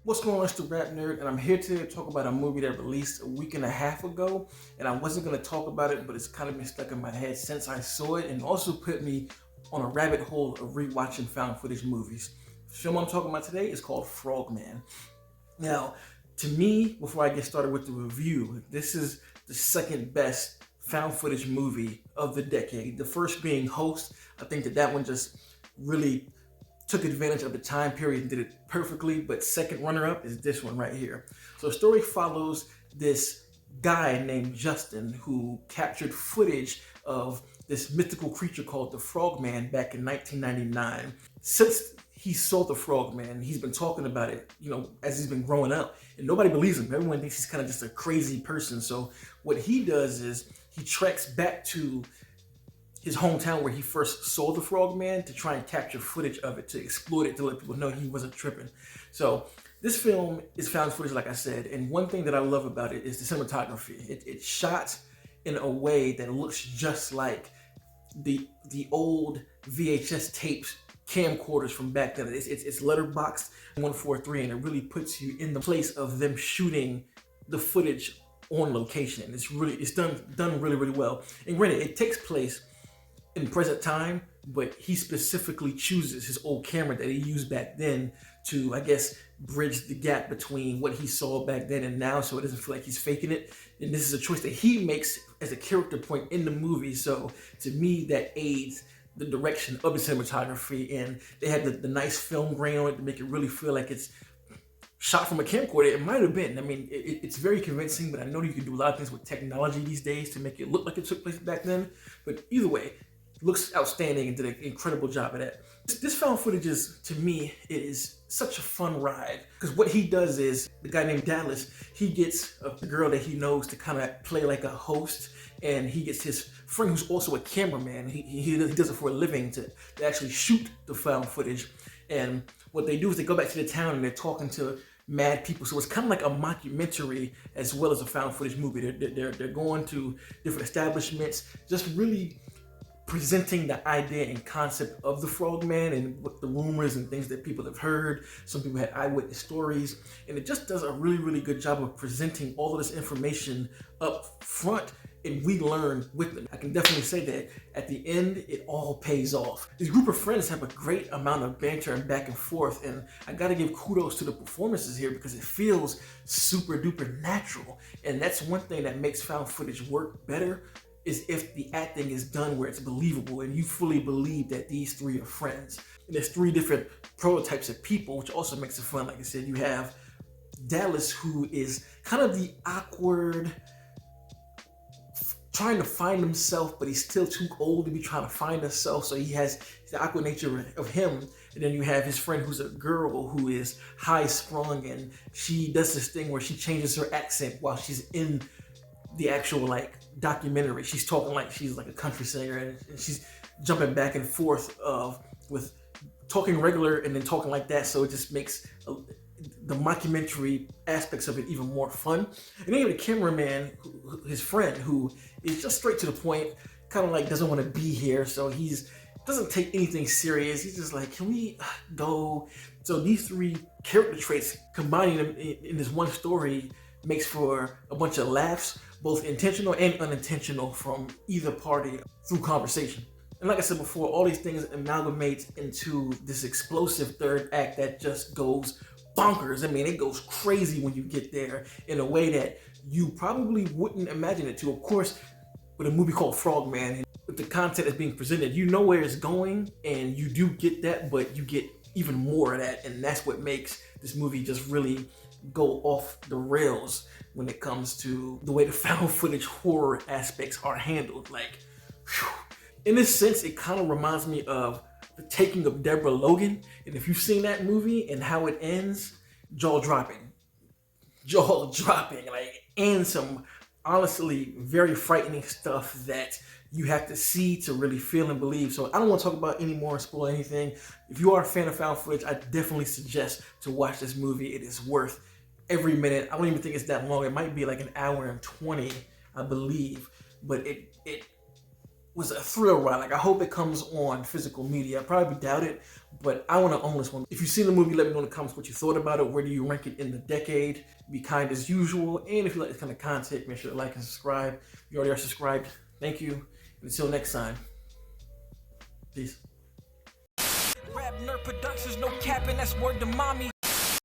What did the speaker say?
What's going on, it's the RapNerd, and I'm here today to talk about a movie that released a week and a half ago, and I wasn't going to talk about it, but it's kind of been stuck in my head since I saw it, and also put me on a rabbit hole of rewatching found footage movies. The film I'm talking about today is called Frogman. Now, to me, before I get started with the review, this is the second best found footage movie of the decade. The first being Host. I think that one just really took advantage of the time period and did it perfectly, but second runner-up is this one right here. So the story follows this guy named Justin who captured footage of this mythical creature called the Frogman back in 1999. Since he saw the Frogman, he's been talking about it, as he's been growing up, and nobody believes him. Everyone thinks he's kind of just a crazy person. So what he does is he treks back to his hometown where he first saw the Frogman to try and capture footage of it, to exploit it, to let people know he wasn't tripping. So this film is found footage, like I said, and one thing that I love about it is the cinematography. It's shot in a way that looks just like the old VHS tapes, camcorders from back then. It's letterboxed 143, and it really puts you in the place of them shooting the footage on location. It's done really, really well. And granted, it takes place in present time, but he specifically chooses his old camera that he used back then to, I guess, bridge the gap between what he saw back then and now, so it doesn't feel like he's faking it. And this is a choice that he makes as a character point in the movie. So to me, that aids the direction of the cinematography, and they had the nice film grain on it to make it really feel like it's shot from a camcorder. It might have been. I mean, it's very convincing, but I know you can do a lot of things with technology these days to make it look like it took place back then. But either way, looks outstanding and did an incredible job of that. This found footage is, to me, it is such a fun ride, because what he does is, the guy named Dallas, he gets a girl that he knows to kind of play like a host, and he gets his friend who's also a cameraman. He does it for a living to actually shoot the found footage. And what they do is they go back to the town and they're talking to mad people. So it's kind of like a mockumentary as well as a found footage movie. They're going to different establishments, just really presenting the idea and concept of the Frogman and what the rumors and things that people have heard. Some people had eyewitness stories, and it just does a really, really good job of presenting all of this information up front, and we learn with them. I can definitely say that at the end, it all pays off. This group of friends have a great amount of banter and back and forth, and I gotta give kudos to the performances here because it feels super duper natural. And that's one thing that makes found footage work better, is if the acting is done where it's believable and you fully believe that these three are friends. And there's three different prototypes of people, which also makes it fun. Like I said, you have Dallas, who is kind of the awkward, trying to find himself, but he's still too old to be trying to find himself. So he has the awkward nature of him. And then you have his friend who's a girl who is high sprung, and she does this thing where she changes her accent while she's in the actual documentary. She's talking like she's like a country singer, and she's jumping back and forth with talking regular and then talking like that. So it just makes the mockumentary aspects of it even more fun. And then you have the cameraman, his friend, who is just straight to the point, kind of like doesn't want to be here. So doesn't take anything serious. He's just like, can we go? So these three character traits, combining them in this one story, makes for a bunch of laughs, both intentional and unintentional, from either party through conversation. And like I said before, all these things amalgamate into this explosive third act that just goes bonkers. I mean, it goes crazy when you get there in a way that you probably wouldn't imagine it to. Of course, with a movie called Frogman, and with the content that's being presented, you know where it's going, and you do get that, but you get even more of that, and that's what makes this movie just really go off the rails when it comes to the way the found footage horror aspects are handled. In this sense, it kind of reminds me of The Taking of Deborah Logan, and if you've seen that movie and how it ends, jaw-dropping, and some honestly very frightening stuff that you have to see to really feel and believe. So I don't want to talk about any more and spoil anything. If you are a fan of found footage, I definitely suggest to watch this movie. It is worth every minute. I don't even think it's that long. It might be like an hour and 20, I believe. But it was a thrill ride. I hope it comes on physical media. I probably doubt it, but I want to own this one. If you've seen the movie, let me know in the comments what you thought about it. Where do you rank it in the decade? Be kind as usual. And if you like this kind of content, make sure to like and subscribe. If you already are subscribed, thank you. And until next time, peace. RapNerd Productions, no capping, that's word to mommy.